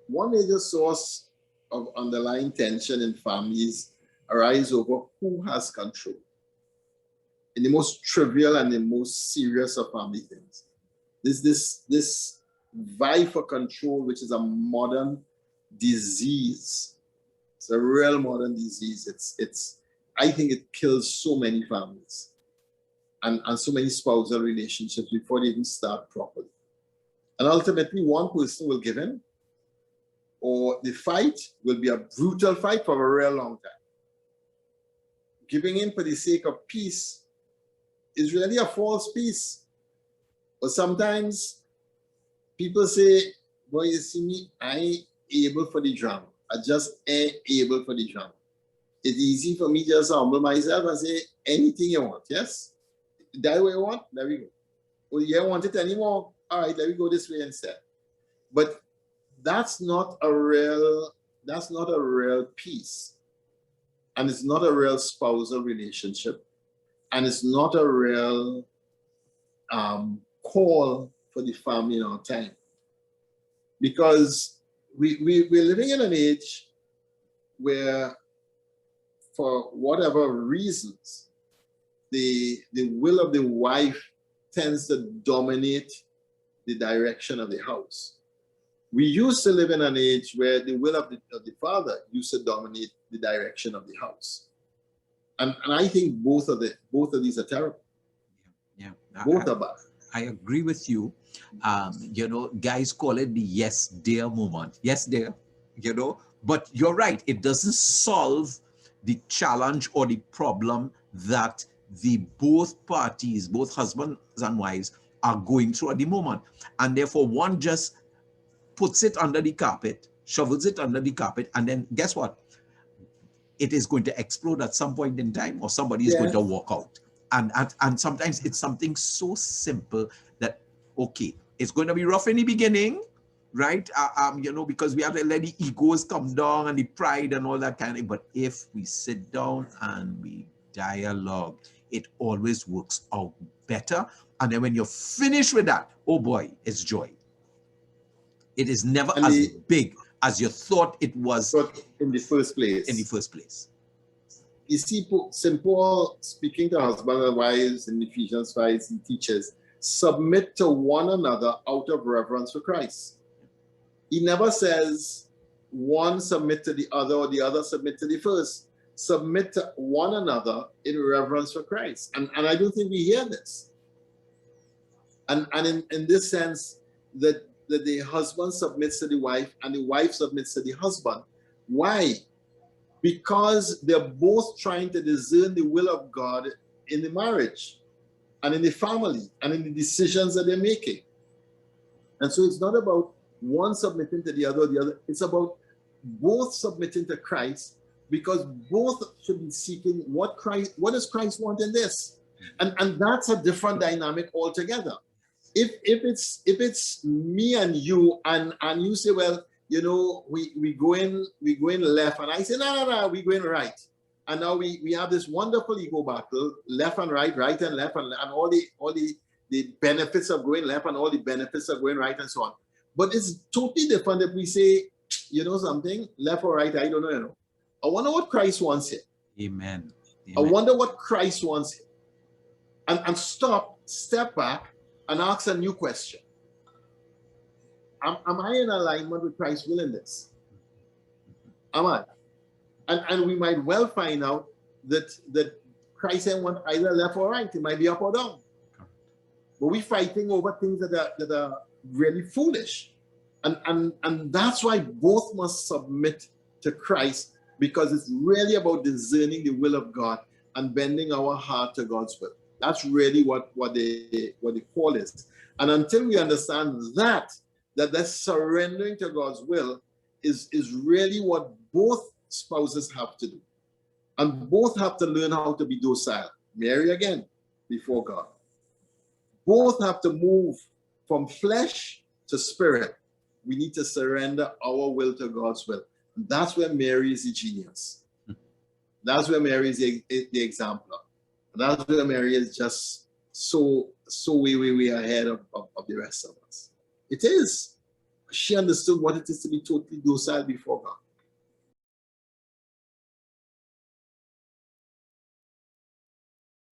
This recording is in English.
one major source of underlying tension in families arise over who has control in the most trivial and the most serious of family things. This vie for control, which is a modern disease. It's a real modern disease. I think it kills so many families and so many spousal relationships before they even start properly. And ultimately, one person will give in, or the fight will be a brutal fight for a real long time. Giving in for the sake of peace is really a false peace. But sometimes people say, boy, you see me, I ain't able for the drama. I just ain't able for the drama. It's easy for me just to humble myself and say, anything you want, yes? That way you want, there we go. Oh, you don't want it anymore? All right, let me go this way instead. But that's not a real peace. And it's not a real spousal relationship. And it's not a real call for the family in our time. Because we're living in an age where, for whatever reasons, the will of the wife tends to dominate the direction of the house. We used to live in an age where the will of the father used to dominate the direction of the house. And I think both of these are terrible. Yeah. Both are bad. I agree with you. Guys call it the yes, dear moment. Yes, dear, but you're right. It doesn't solve the challenge or the problem that both parties, both husbands and wives, are going through at the moment. And therefore, one just puts it under the carpet, shovels it under the carpet, and then guess what? It is going to explode at some point in time, or somebody is going to walk out. And sometimes it's something so simple that, okay, it's going to be rough in the beginning, right? Because we have to let the egos come down and the pride and all that kind of thing. But if we sit down and we dialogue, it always works out better. And then when you're finished with that, oh boy, it's joy. It is never as big as you thought it was in the first place. You see, St. Paul, speaking to husbands and wives in Ephesians 5, he teaches, submit to one another out of reverence for Christ. He never says one submit to the other or the other submit to the first. Submit to one another in reverence for Christ. And I don't think we hear this. And in this sense, that the husband submits to the wife and the wife submits to the husband. Why? Because they're both trying to discern the will of God in the marriage and in the family and in the decisions that they're making. And so it's not about one submitting to the other. It's about both submitting to Christ, because both should be seeking what does Christ want in this? And that's a different dynamic altogether. If it's me and you and you say, well, we go in left, and I say, no, we go in right. And now we have this wonderful ego battle, left and right and left, and all the benefits of going left and all the benefits of going right and so on. But it's totally different if we say, something, left or right, I don't know. I wonder what Christ wants here. Amen. I wonder what Christ wants here. And step back and ask a new question. Am I in alignment with Christ's will in this? Am I? And we might well find out that Christ ain't want either left or right. It might be up or down. But we're fighting over things that are really foolish. And that's why both must submit to Christ, because it's really about discerning the will of God and bending our heart to God's will. That's really what the call is. And until we understand that surrendering to God's will is really what both spouses have to do. And both have to learn how to be docile. Mary again, before God. Both have to move from flesh to spirit. We need to surrender our will to God's will. And that's where Mary is the genius. That's where Mary is the exemplar. And that's where Mary is just so way ahead of the rest of us. It is. She understood what it is to be totally docile before God.